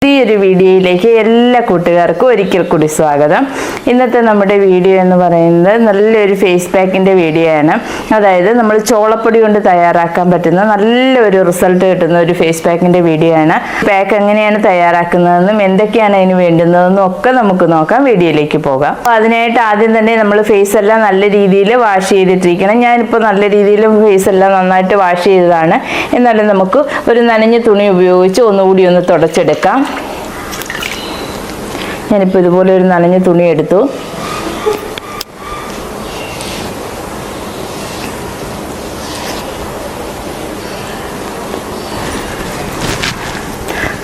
ഈ ഒരു വീഡിയോയിലേക്ക് എല്ലാ കൂട്ടുകാർക്കും ഒരിക്കൽ കൂടി സ്വാഗതം. ഇന്നത്തെ നമ്മുടെ വീഡിയോ എന്ന് പറയുന്നത് നല്ലൊരു ഫേസ് പാക്കിൻ്റെ വീഡിയോ ആണ്. അതായത് നമ്മൾ ചോളപ്പൊടി കൊണ്ട് തയ്യാറാക്കാൻ പറ്റുന്ന നല്ലൊരു റിസൾട്ട് കിട്ടുന്ന ഒരു ഫേസ് പാക്കിൻ്റെ വീഡിയോ ആണ്. പാക്ക് എങ്ങനെയാണ് തയ്യാറാക്കുന്നതെന്നും എന്തൊക്കെയാണ് അതിന് വേണ്ടുന്നതെന്നും ഒക്കെ നമുക്ക് നോക്കാം. വീഡിയോയിലേക്ക് പോകാം. അപ്പോൾ അതിനായിട്ട് ആദ്യം തന്നെ നമ്മൾ ഫേസ് എല്ലാം നല്ല രീതിയിൽ വാഷ് ചെയ്തിട്ടിരിക്കണം. ഞാനിപ്പോൾ നല്ല രീതിയിൽ ഫേസ് എല്ലാം നന്നായിട്ട് വാഷ് ചെയ്തതാണ്. എന്നാലും നമുക്ക് ഒരു നനഞ്ഞ തുണി ഉപയോഗിച്ച് ഒന്നുകൂടി ഒന്ന് തുടച്ചെടുക്കാം. ഞാനിപ്പോൾ ഇതുപോലെ ഒരു നനഞ്ഞ തുണി എടുത്തു.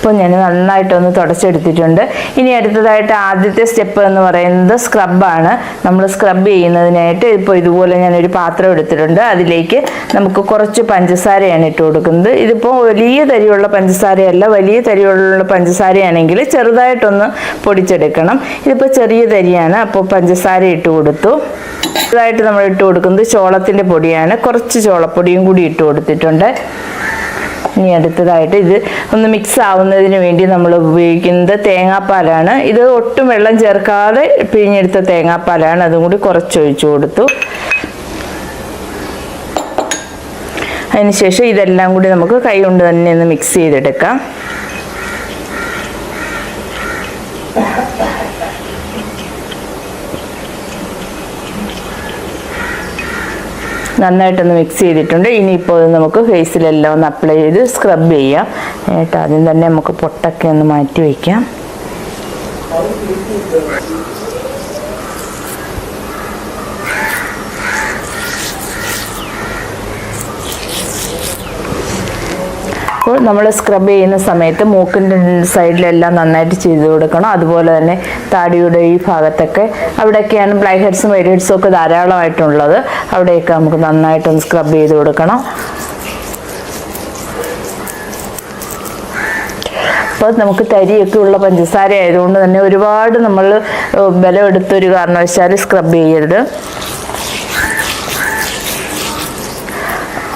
അപ്പോൾ ഞാൻ നന്നായിട്ടൊന്ന് തുടച്ചെടുത്തിട്ടുണ്ട്. ഇനി അടുത്തതായിട്ട് ആദ്യത്തെ സ്റ്റെപ്പ് എന്ന് പറയുന്നത് സ്ക്രബാണ്. നമ്മൾ സ്ക്രബ് ചെയ്യുന്നതിനായിട്ട് ഇപ്പോൾ ഇതുപോലെ ഞാനൊരു പാത്രം എടുത്തിട്ടുണ്ട്. അതിലേക്ക് നമുക്ക് കുറച്ച് പഞ്ചസാരയാണ് ഇട്ട് കൊടുക്കുന്നത്. ഇതിപ്പോൾ വലിയ തരിയുള്ള പഞ്ചസാരയല്ല, വലിയ തരിയുള്ള പഞ്ചസാരയാണെങ്കിൽ ചെറുതായിട്ടൊന്ന് പൊടിച്ചെടുക്കണം. ഇതിപ്പോൾ ചെറിയ തരിയാണ്, അപ്പോൾ പഞ്ചസാര ഇട്ട് കൊടുത്തു. ചെറുതായിട്ട് നമ്മൾ ഇട്ട് കൊടുക്കുന്നത് ചോളത്തിൻ്റെ പൊടിയാണ്. കുറച്ച് ചോളപ്പൊടിയും കൂടി ഇട്ട് കൊടുത്തിട്ടുണ്ട്. ഇനി അടുത്തതായിട്ട് ഇത് ഒന്ന് മിക്സ് ആവുന്നതിന് വേണ്ടി നമ്മൾ ഉപയോഗിക്കുന്നത് തേങ്ങാപ്പാലാണ്. ഇത് ഒട്ടും വെള്ളം ചേർക്കാതെ പിഴിഞ്ഞെടുത്ത തേങ്ങാപ്പാലാണ്. അതും കൂടി കുറച്ചൊഴിച്ചു കൊടുത്തു. അതിനുശേഷം ഇതെല്ലാം കൂടി നമുക്ക് കൈ കൊണ്ട് തന്നെ ഒന്ന് മിക്സ് ചെയ്തെടുക്കാം. നന്നായിട്ടൊന്ന് മിക്സ് ചെയ്തിട്ടുണ്ട്. ഇനിയിപ്പോൾ നമുക്ക് ഫേസിലെല്ലാം ഒന്ന് അപ്ലൈ ചെയ്ത് സ്ക്രബ് ചെയ്യാം. എന്നിട്ട് ആദ്യം തന്നെ നമുക്ക് പൊട്ടൊക്കെ ഒന്ന് മാറ്റി വയ്ക്കാം. അപ്പോൾ നമ്മൾ സ്ക്രബ് ചെയ്യുന്ന സമയത്ത് മൂക്കിൻ്റെ സൈഡിലെല്ലാം നന്നായിട്ട് ചെയ്ത് കൊടുക്കണം. അതുപോലെ തന്നെ താടിയുടെ ഈ ഭാഗത്തൊക്കെ അവിടെയൊക്കെയാണ് ബ്ലാക്ക് ഹെഡ്സും വൈറ്റ് ഹെഡ്സും ഒക്കെ ധാരാളമായിട്ടുള്ളത്. അവിടെയൊക്കെ നമുക്ക് നന്നായിട്ടൊന്ന് സ്ക്രബ് ചെയ്ത് കൊടുക്കണം. അപ്പോൾ നമുക്ക് തരിയൊക്കെ ഉള്ള പഞ്ചസാര ആയതുകൊണ്ട് തന്നെ ഒരുപാട് നമ്മൾ ബലം എടുത്തൊരു കാരണവശാൽ സ്ക്രബ് ചെയ്യരുത്.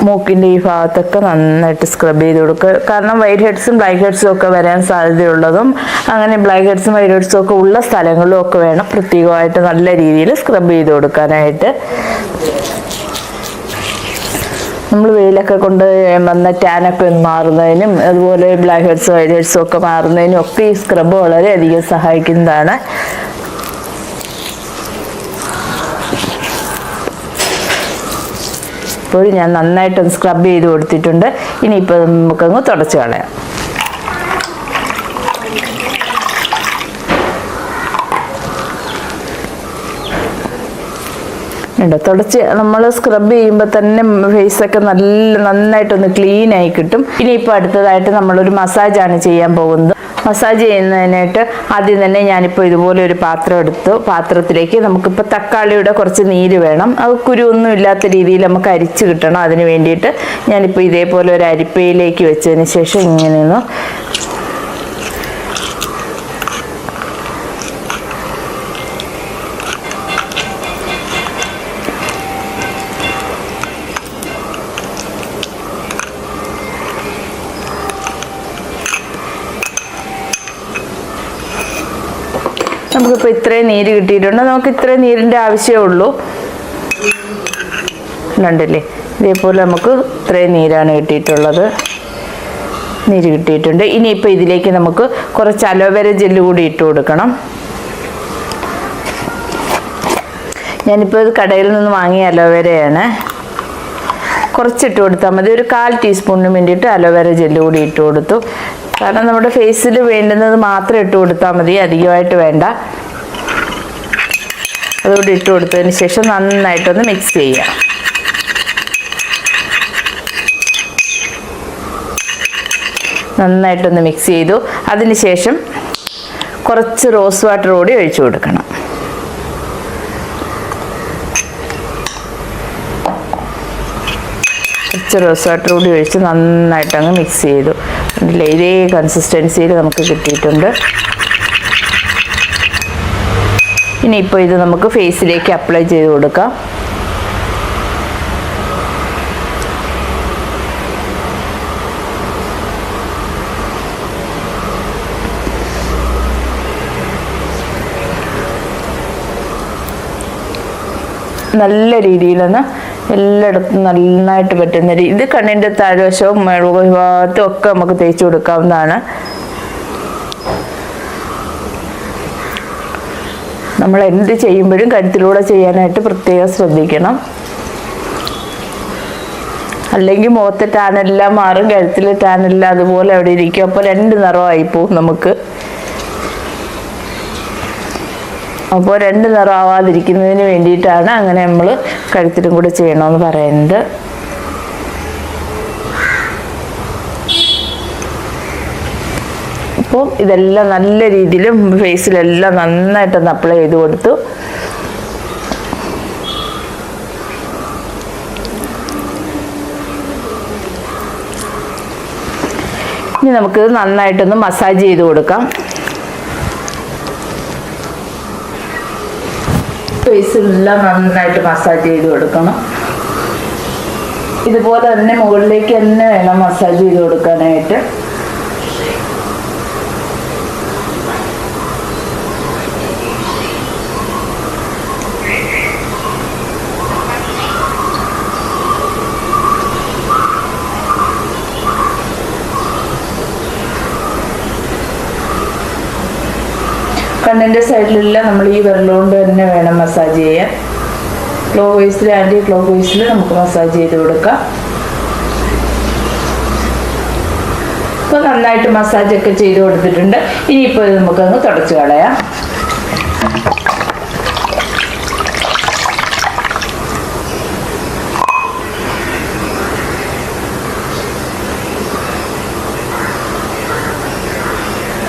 മൂക്കിൻ്റെ ഈ ഭാഗത്തൊക്കെ നന്നായിട്ട് സ്ക്രബ് ചെയ്ത് കൊടുക്കുക. കാരണം വൈറ്റ് ഹെഡ്സും ബ്ലാക്ക് ഹെഡ്സും ഒക്കെ വരാൻ സാധ്യതയുള്ളതും അങ്ങനെ ബ്ലാക്ക് ഹെഡ്സും വൈറ്റ് ഹെഡ്സും ഒക്കെ ഉള്ള സ്ഥലങ്ങളിലും ഒക്കെ വേണം പ്രത്യേകമായിട്ട് നല്ല രീതിയിൽ സ്ക്രബ് ചെയ്ത് കൊടുക്കാനായിട്ട്. നമ്മൾ വെയിലൊക്കെ കൊണ്ട് വന്ന ടാനൊക്കെ ഒന്ന് മാറുന്നതിനും അതുപോലെ ബ്ലാക്ക് ഹെഡ്സും വൈറ്റ് ഹെഡ്സും ഒക്കെ മാറുന്നതിനും ഒക്കെ ഈ സ്ക്രബ് വളരെയധികം സഹായിക്കുന്നതാണ്. ഇപ്പോൾ ഞാൻ നന്നായിട്ടൊന്ന് സ്ക്രബ് ചെയ്ത് കൊടുത്തിട്ടുണ്ട്. ഇനിയിപ്പോൾ നമുക്കങ്ങ് തുടച്ച് കളയാം. ഉണ്ടോ, തുടച്ച് നമ്മൾ സ്ക്രബ് ചെയ്യുമ്പോൾ തന്നെ ഫേസൊക്കെ നന്നായിട്ടൊന്ന് ക്ലീനായി കിട്ടും. ഇനിയിപ്പോൾ അടുത്തതായിട്ട് നമ്മളൊരു മസാജാണ് ചെയ്യാൻ പോകുന്നത്. മസാജ് ചെയ്യുന്നതിനായിട്ട് ആദ്യം തന്നെ ഞാനിപ്പോൾ ഇതുപോലെ ഒരു പാത്രം എടുത്തു. പാത്രത്തിലേക്ക് നമുക്കിപ്പോൾ തക്കാളിയുടെ കുറച്ച് നീര് വേണം. അത് കുരുവൊന്നും ഇല്ലാത്ത രീതിയിൽ നമുക്ക് അരിച്ച് കിട്ടണം. അതിന് വേണ്ടിയിട്ട് ഞാനിപ്പോൾ ഇതേപോലെ ഒരു അരിപ്പയിലേക്ക് വെച്ചതിന് ശേഷം ഇങ്ങനെയൊന്ന് നമുക്കിപ്പോൾ ഇത്രയും നീര് കിട്ടിയിട്ടുണ്ട്. നമുക്ക് ഇത്രയും നീരിൻ്റെ ആവശ്യമേ ഉള്ളൂ. ഉണ്ടല്ലേ, ഇതേപോലെ നമുക്ക് ഇത്രയും നീരാണ് കിട്ടിയിട്ടുള്ളത്. നീര് കിട്ടിയിട്ടുണ്ട്. ഇനിയിപ്പോൾ ഇതിലേക്ക് നമുക്ക് കുറച്ച് അലോവേര ജെല്ല് കൂടി ഇട്ട് കൊടുക്കണം. ഞാനിപ്പോൾ ഇത് കടയിൽ നിന്ന് വാങ്ങിയ അലോവേരയാണ്. കുറച്ചിട്ട് കൊടുത്താൽ മതി. ഒരു 1/4 ടീസ്പൂണിന് വേണ്ടിയിട്ട് അലോവേര ജെല്ല് കൂടി ഇട്ട് കൊടുത്തു. കാരണം നമ്മുടെ ഫേസിൽ വേണ്ടുന്നത് മാത്രം ഇട്ട് കൊടുത്താൽ മതി, അധികമായിട്ട് വേണ്ട. അതുകൂടി ഇട്ട് കൊടുത്തതിന് ശേഷം നന്നായിട്ടൊന്ന് മിക്സ് ചെയ്യുക. നന്നായിട്ടൊന്ന് മിക്സ് ചെയ്തു. അതിന് ശേഷം കുറച്ച് റോസ് വാട്ടർ കൂടി ഒഴിച്ചു കൊടുക്കണം. കുറച്ച് റോസ് വാട്ടർ കൂടി ഒഴിച്ച് നന്നായിട്ടങ്ങ് മിക്സ് ചെയ്തു. ഇതേ കൺസിസ്റ്റൻസിയിൽ നമുക്ക് കിട്ടിയിട്ടുണ്ട്. ഇനിയിപ്പോൾ ഇത് നമുക്ക് ഫേസിലേക്ക് അപ്ലൈ ചെയ്ത് കൊടുക്കാം. നല്ല രീതിയിലൊന്ന് എല്ലായിടത്തും നന്നായിട്ട് പറ്റുന്ന രീതി. ഇത് കണ്ണിൻ്റെ താഴ്വശവും ഭാഗത്തും ഒക്കെ നമുക്ക് തേച്ച് കൊടുക്കാവുന്നതാണ്. നമ്മൾ എന്ത് ചെയ്യുമ്പോഴും കഴുത്തിലൂടെ ചെയ്യാനായിട്ട് പ്രത്യേകം ശ്രദ്ധിക്കണം. അല്ലെങ്കിൽ മുഖത്തെ ടാനെല്ലാം മാറും, കഴുത്തിലെ ടാനെല്ലാം അതുപോലെ അവിടെ ഇരിക്കും. അപ്പോൾ 2 നിറമായി പോവും നമുക്ക്. അപ്പോൾ 2 നിറമാവാതിരിക്കുന്നതിന് വേണ്ടിയിട്ടാണ് അങ്ങനെ നമ്മൾ കഴുത്തിലും കൂടെ ചെയ്യണമെന്ന് പറയുന്നത്. അപ്പോൾ ഇതെല്ലാം നല്ല രീതിയിൽ ഫേസിലെല്ലാം നന്നായിട്ടൊന്ന് അപ്ലൈ ചെയ്ത് കൊടുത്തു. ഇനി നമുക്ക് നന്നായിട്ടൊന്ന് മസാജ് ചെയ്ത് കൊടുക്കാം. ഫേസിലെല്ലാം നന്നായിട്ട് മസാജ് ചെയ്ത് കൊടുക്കണം. ഇതുപോലെ തന്നെ മുകളിലേക്ക് തന്നെ വേണം മസാജ് ചെയ്ത് കൊടുക്കാനായിട്ട്. കണ്ണിൻ്റെ സൈഡിലെല്ലാം നമ്മൾ ഈ വിരലുകൊണ്ട് തന്നെ വേണം മസാജ് ചെയ്യാൻ. ക്ലോക്ക് വൈസിൽ ആൻറ്റി ക്ലോക്ക് വൈസിൽ നമുക്ക് മസാജ് ചെയ്ത് കൊടുക്കാം. ഇപ്പോൾ നന്നായിട്ട് മസാജൊക്കെ ചെയ്ത് കൊടുത്തിട്ടുണ്ട്. ഇനിയിപ്പോൾ ഇത് നമുക്കങ്ങ് തുടച്ച് കളയാം.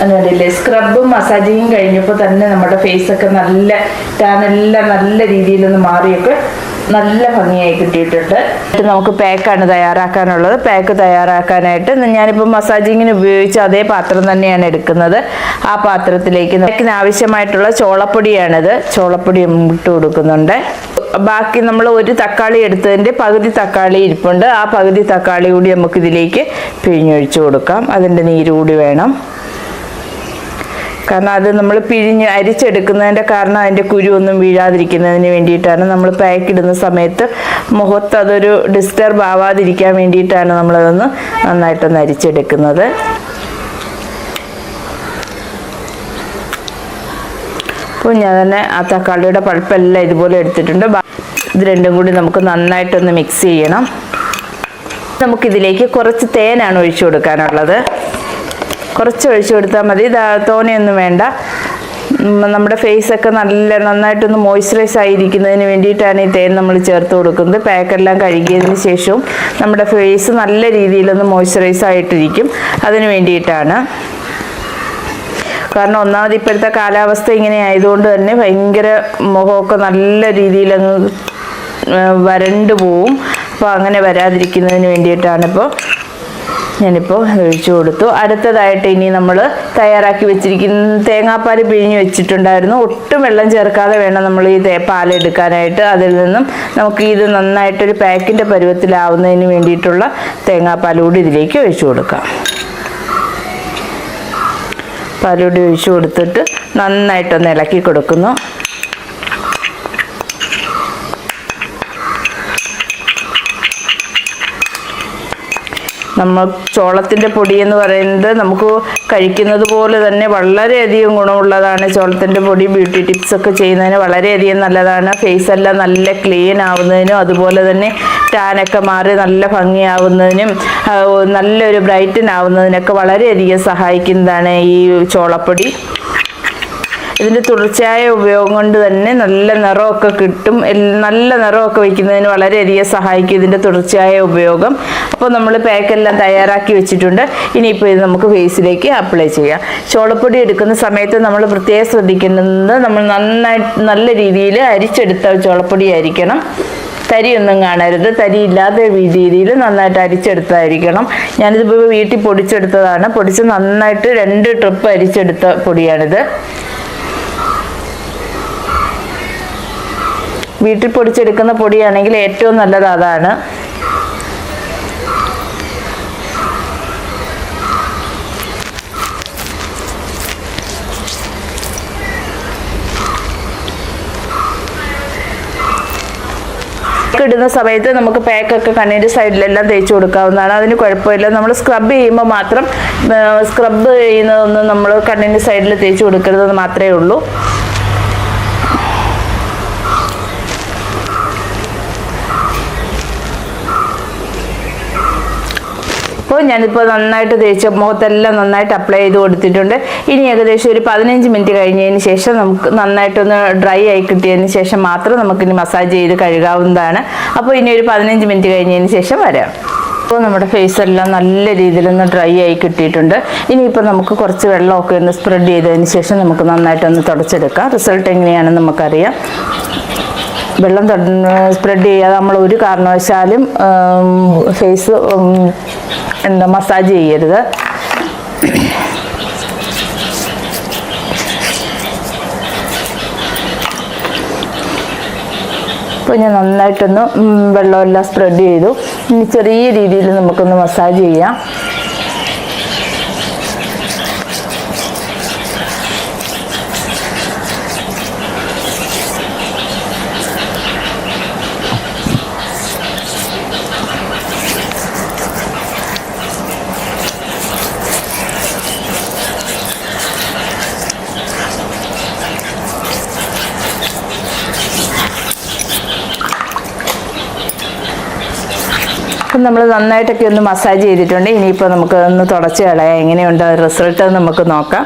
അതുകൊണ്ടില്ലേ സ്ക്രബും മസാജിങ്ങും കഴിഞ്ഞപ്പോൾ തന്നെ നമ്മുടെ ഫേസൊക്കെ നല്ല ടാനെല്ലാം നല്ല രീതിയിലൊന്ന് മാറിയൊക്കെ നല്ല ഭംഗിയായി കിട്ടിയിട്ടുണ്ട്. നമുക്ക് പാക്കാണ് തയ്യാറാക്കാനുള്ളത്. പാക്ക് തയ്യാറാക്കാനായിട്ട് ഞാനിപ്പോൾ മസാജിങ്ങിന് ഉപയോഗിച്ച അതേ പാത്രം തന്നെയാണ് എടുക്കുന്നത്. ആ പാത്രത്തിലേക്ക് പാക്കിന് ആവശ്യമായിട്ടുള്ള ചോളപ്പൊടിയാണിത്. ചോളപ്പൊടി ഇട്ട് കൊടുക്കുന്നുണ്ട്. ബാക്കി നമ്മൾ ഒരു തക്കാളി എടുത്തതിൻ്റെ പകുതി തക്കാളി ഇരിപ്പുണ്ട്. ആ പകുതി തക്കാളി കൂടി നമുക്കിതിലേക്ക് പിഴിഞ്ഞൊഴിച്ച് കൊടുക്കാം. അതിൻ്റെ നീര് കൂടി വേണം. കാരണം അത് നമ്മൾ അരിച്ചെടുക്കുന്നതിൻ്റെ കാരണം അതിൻ്റെ കുരുവൊന്നും വീഴാതിരിക്കുന്നതിന് വേണ്ടിയിട്ടാണ്. നമ്മൾ പാക്കിടുന്ന സമയത്ത് മുഖത്ത് അതൊരു ഡിസ്റ്റർബ് ആവാതിരിക്കാൻ വേണ്ടിയിട്ടാണ് നമ്മളതൊന്ന് നന്നായിട്ടൊന്ന് അരിച്ചെടുക്കുന്നത്. അപ്പോൾ ഞാൻ തന്നെ ആ തക്കാളിയുടെ പൾപ്പെല്ലാം ഇതുപോലെ എടുത്തിട്ടുണ്ട്. ഇത് രണ്ടും കൂടി നമുക്ക് നന്നായിട്ടൊന്ന് മിക്സ് ചെയ്യണം. നമുക്കിതിലേക്ക് കുറച്ച് തേനാണ് ഒഴിച്ചു കൊടുക്കാനുള്ളത്. കുറച്ച് ഒഴിച്ചു കൊടുത്താൽ മതി, തോനെയൊന്നും വേണ്ട. നമ്മുടെ ഫേസൊക്കെ നന്നായിട്ടൊന്ന് മോയ്സ്ചറൈസ് ആയിരിക്കുന്നതിന് വേണ്ടിയിട്ടാണ് ഈ തേൻ നമ്മൾ ചേർത്ത് കൊടുക്കുന്നത്. പാക്കെല്ലാം കഴുകിയതിന് ശേഷവും നമ്മുടെ ഫേസ് നല്ല രീതിയിലൊന്ന് മോയ്സ്ചറൈസ് ആയിട്ടിരിക്കും. അതിന് വേണ്ടിയിട്ടാണ്. കാരണം ഒന്നാമത് ഇപ്പോഴത്തെ കാലാവസ്ഥ ഇങ്ങനെ ആയതുകൊണ്ട് തന്നെ ഭയങ്കര മുഖമൊക്കെ നല്ല രീതിയിലങ്ങ് വരണ്ടു പോവും. അപ്പോൾ അങ്ങനെ വരാതിരിക്കുന്നതിന് വേണ്ടിയിട്ടാണിപ്പോൾ ഞാനിപ്പോൾ ഒഴിച്ചു കൊടുത്തു. അടുത്തതായിട്ട് ഇനി നമ്മൾ തയ്യാറാക്കി വെച്ചിരിക്കുന്ന തേങ്ങാപ്പാൽ പിഴിഞ്ഞ് വെച്ചിട്ടുണ്ടായിരുന്നു. ഒട്ടും വെള്ളം ചേർക്കാതെ വേണം നമ്മൾ ഈ പാലെടുക്കാനായിട്ട്. അതിൽ നിന്നും നമുക്ക് ഇത് നന്നായിട്ടൊരു പാക്കിൻ്റെ പരുവത്തിലാവുന്നതിന് വേണ്ടിയിട്ടുള്ള തേങ്ങാപ്പാൽ കൂടി ഇതിലേക്ക് ഒഴിച്ചു കൊടുക്കാം. പാലൂടി ഒഴിച്ചു കൊടുത്തിട്ട് നന്നായിട്ടൊന്ന് ഇളക്കി കൊടുക്കുന്നു. നമ്മൾ ചോളത്തിൻ്റെ പൊടി എന്ന് പറയുന്നത് നമുക്ക് കഴിക്കുന്നത് പോലെ തന്നെ വളരെയധികം ഗുണമുള്ളതാണ്. ചോളത്തിൻ്റെ പൊടി ബ്യൂട്ടി ടിപ്സ് ഒക്കെ ചെയ്യുന്നതിന് വളരെയധികം നല്ലതാണ്. ഫേസെല്ലാം നല്ല ക്ലീൻ ആവുന്നതിനും അതുപോലെ തന്നെ ടാനൊക്കെ മാറി നല്ല ഭംഗിയാവുന്നതിനും നല്ലൊരു ബ്രൈറ്റൻ ആവുന്നതിനൊക്കെ വളരെയധികം സഹായിക്കുന്നതാണ് ഈ ചോളപ്പൊടി. ഇതിൻ്റെ തുടർച്ചയായ ഉപയോഗം കൊണ്ട് തന്നെ നല്ല നിറമൊക്കെ കിട്ടും. നല്ല നിറമൊക്കെ വയ്ക്കുന്നതിന് വളരെയധികം സഹായിക്കും ഇതിൻ്റെ തുടർച്ചയായ ഉപയോഗം. അപ്പോൾ നമ്മൾ പാക്കെല്ലാം തയ്യാറാക്കി വെച്ചിട്ടുണ്ട്. ഇനിയിപ്പോൾ ഇത് നമുക്ക് ഫേസിലേക്ക് അപ്ലൈ ചെയ്യാം. ചോളപ്പൊടി എടുക്കുന്ന സമയത്ത് നമ്മൾ പ്രത്യേകം ശ്രദ്ധിക്കുന്നത് നമ്മൾ നല്ല രീതിയിൽ അരിച്ചെടുത്ത ചോളപ്പൊടി ആയിരിക്കണം. തരിയൊന്നും കാണരുത്. തരിയില്ലാത്ത രീതിയിൽ നന്നായിട്ട് അരിച്ചെടുത്തായിരിക്കണം. ഞാനിതിപ്പോൾ വീട്ടിൽ പൊടിച്ചെടുത്തതാണ്. പൊടിച്ച് നന്നായിട്ട് 2 ട്രിപ്പ് അരിച്ചെടുത്ത പൊടിയാണിത്. വീട്ടിൽ പൊടിച്ചെടുക്കുന്ന പൊടിയാണെങ്കിൽ ഏറ്റവും നല്ലത് അതാണ്. പാക്ക് ഇടുന്ന സമയത്ത് നമുക്ക് പാക്കൊക്കെ കണ്ണിൻ്റെ സൈഡിലെല്ലാം തേച്ച് കൊടുക്കാവുന്നതാണ്. അതിന് കുഴപ്പമില്ല. നമ്മൾ സ്ക്രബ് ചെയ്യുമ്പോൾ മാത്രം സ്ക്രബ് ചെയ്യുന്നതൊന്നും നമ്മൾ കണ്ണിൻ്റെ സൈഡിൽ തേച്ച് കൊടുക്കരുതെന്ന് മാത്രമേ ഉള്ളൂ. അപ്പോൾ ഞാനിപ്പോൾ നന്നായിട്ട് തേച്ച് മുഖത്തെല്ലാം നന്നായിട്ട് അപ്ലൈ ചെയ്ത് കൊടുത്തിട്ടുണ്ട്. ഇനി ഏകദേശം ഒരു 15 മിനിറ്റ് കഴിഞ്ഞതിന് ശേഷം നമുക്ക് നന്നായിട്ടൊന്ന് ഡ്രൈ ആയി കിട്ടിയതിന് ശേഷം മാത്രം നമുക്കിനി മസാജ് ചെയ്ത് കഴുകാവുന്നതാണ്. അപ്പോൾ ഇനി ഒരു 15 മിനിറ്റ് കഴിഞ്ഞതിന് ശേഷം വരാം. ഇപ്പോൾ നമ്മുടെ ഫേസ് എല്ലാം നല്ല രീതിയിലൊന്ന് ഡ്രൈ ആയി കിട്ടിയിട്ടുണ്ട്. ഇനിയിപ്പോൾ നമുക്ക് കുറച്ച് വെള്ളമൊക്കെ ഒന്ന് സ്പ്രെഡ് ചെയ്തതിന് ശേഷം നമുക്ക് നന്നായിട്ടൊന്ന് തുടച്ചെടുക്കാം. റിസൾട്ട് എങ്ങനെയാണെന്ന് നമുക്കറിയാം. വെള്ളം സ്പ്രെഡ് ചെയ്യാതെ നമ്മൾ ഒരു കാരണവശാലും ഫേസ് മസാജ് ചെയ്യരുത്. അപ്പോൾ ഞാൻ നന്നായിട്ടൊന്ന് വെള്ളമെല്ലാം സ്പ്രെഡ് ചെയ്തു. ഇനി ചെറിയ രീതിയിൽ നമുക്കൊന്ന് മസാജ് ചെയ്യാം. അപ്പം നമ്മൾ നന്നായിട്ടൊക്കെ ഒന്ന് മസാജ് ചെയ്തിട്ടുണ്ട്. ഇനിയിപ്പോൾ നമുക്ക് ഒന്ന് തുടച്ച് കളയാം. എങ്ങനെയുണ്ട് റിസൾട്ട് നമുക്ക് നോക്കാം.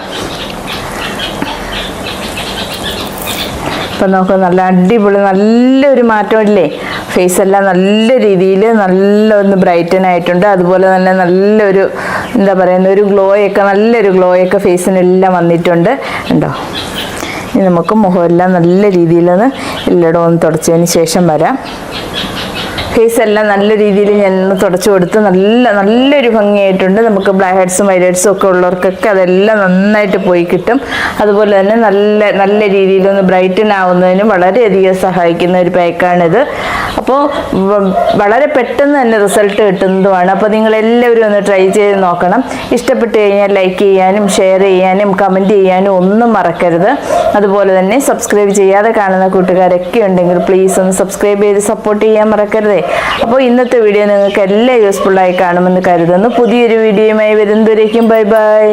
ഇപ്പം നമുക്ക് നല്ല അടിപൊളി നല്ലൊരു മാറ്റമില്ലേ? ഫേസ് എല്ലാം നല്ല രീതിയിൽ നല്ല ഒന്ന് ബ്രൈറ്റൻ ആയിട്ടുണ്ട്. അതുപോലെ തന്നെ നല്ലൊരു എന്താ പറയുന്ന ഒരു നല്ലൊരു ഗ്ലോയൊക്കെ ഫേസിനെല്ലാം വന്നിട്ടുണ്ട്. ഉണ്ടോ? ഇനി നമുക്ക് മുഖമെല്ലാം നല്ല രീതിയിലൊന്ന് എല്ലായിടവും ഒന്ന് തുടച്ചതിന് ശേഷം വരാം. ഫേസ് എല്ലാം നല്ല രീതിയിൽ ഞാൻ തുടച്ചു കൊടുത്ത് നല്ലൊരു ഭംഗിയായിട്ടുണ്ട്. നമുക്ക് ബ്ലാക്ക് ഹെഡ്സും വൈറ്റ് ഹെഡ്സും ഒക്കെ ഉള്ളവർക്കൊക്കെ അതെല്ലാം നന്നായിട്ട് പോയി കിട്ടും. അതുപോലെ തന്നെ നല്ല രീതിയിലൊന്ന് ബ്രൈറ്റൻ ആവുന്നതിനും വളരെയധികം സഹായിക്കുന്ന ഒരു പാക്കാണിത്. അപ്പോൾ വളരെ പെട്ടെന്ന് തന്നെ റിസൾട്ട് കിട്ടുന്നതുമാണ്. അപ്പോൾ നിങ്ങളെല്ലാവരും ഒന്ന് ട്രൈ ചെയ്ത് നോക്കണം. ഇഷ്ടപ്പെട്ട് കഴിഞ്ഞാൽ ലൈക്ക് ചെയ്യാനും ഷെയർ ചെയ്യാനും കമൻറ്റ് ചെയ്യാനും ഒന്നും മറക്കരുത്. അതുപോലെ തന്നെ സബ്സ്ക്രൈബ് ചെയ്യാതെ കാണുന്ന കൂട്ടുകാരൊക്കെ ഉണ്ടെങ്കിൽ പ്ലീസ് ഒന്ന് സബ്സ്ക്രൈബ് ചെയ്ത് സപ്പോർട്ട് ചെയ്യാൻ മറക്കരുതേ. അപ്പോൾ ഇന്നത്തെ വീഡിയോ നിങ്ങൾക്ക് എല്ലാം യൂസ്ഫുള്ളായി കാണുമെന്ന് കരുതുന്നു. പുതിയൊരു വീഡിയോയുമായി വരുന്നതുവരേക്കും ബൈ ബൈ.